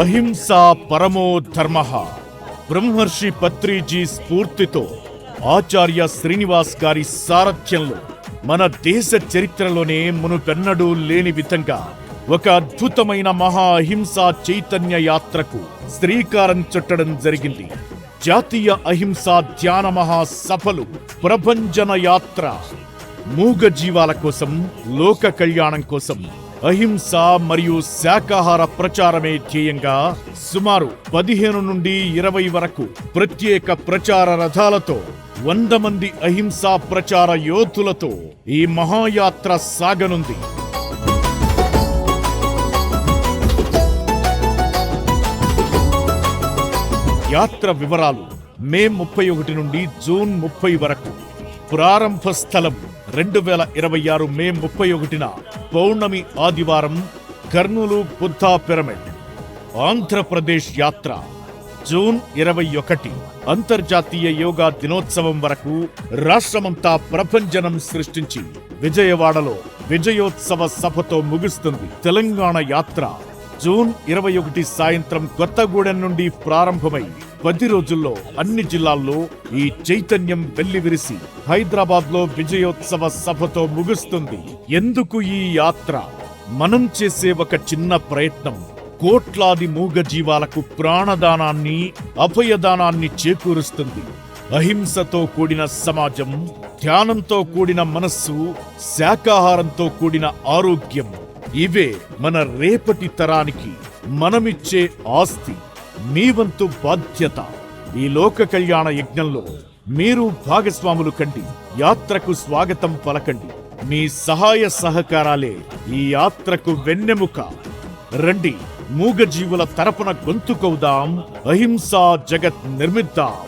అహింసా పరమో ధర్మ. బ్రహ్మర్షి పత్రిజీ స్ఫూర్తితో ఆచార్య శ్రీనివాస్ గారి సారథ్యంలో మన దేశ చరిత్రలోనే మునుపెన్నడూ లేని విధంగా ఒక అద్భుతమైన మహా అహింసా చైతన్య యాత్రకు శ్రీకారం చుట్టడం జరిగింది. జాతీయ అహింసా ధ్యాన మహాసభలు ప్రభంజన యాత్ర. మూగ జీవాల కోసం, లోక కళ్యాణం కోసం అహింస మరియు శాకాహార ప్రచారమే ధ్యేయంగా సుమారు 15 నుండి 20 వరకు ప్రత్యేక ప్రచార రథాలతో 100 మంది అహింసా ప్రచార యోధులతో ఈ మహాయాత్ర సాగనుంది. యాత్ర వివరాలు: మే 31 నుండి జూన్ 30 వరకు. ప్రారంభ స్థలం 2026 మే 31న పౌర్ణమి ఆదివారం, కర్నూలు బుద్ధా పిరమిడ్. ఆంధ్రప్రదేశ్ యాత్ర జూన్ 21 అంతర్జాతీయ యోగా దినోత్సవం వరకు రాష్ట్రమంతా ప్రభంజనం సృష్టించి విజయవాడలో విజయోత్సవ సభతో ముగుస్తుంది. తెలంగాణ యాత్ర జూన్ 21 సాయంత్రం కొత్తగూడెం నుండి ప్రారంభమై 10 రోజుల్లో అన్ని జిల్లాల్లో ఈ చైతన్యం వెల్లివిరిసి హైదరాబాద్ లో విజయోత్సవ సభతో ముగుస్తుంది. ఎందుకు ఈ యాత్ర? మనం చేసే ఒక చిన్న ప్రయత్నం కోట్లాది మూగ జీవాలకు ప్రాణదానాన్ని, అభయదానాన్ని చేకూరుస్తుంది. అహింసతో కూడిన సమాజం, ధ్యానంతో కూడిన మనస్సు, శాకాహారంతో కూడిన ఆరోగ్యం, ఇవే మన రేపటి తరానికి మనమిచ్చే ఆస్తి. మీ వంతు బాధ్యత. ఈ లోక కళ్యాణ యజ్ఞంలో మీరు భాగస్వాములు కండి. యాత్రకు స్వాగతం పలకండి. మీ సహాయ సహకారాలే ఈ యాత్రకు వెన్నెముక. రండి, మూగజీవుల తరపున గొంతుకవుదాం, అహింసా జగత్ నిర్మిద్దాం.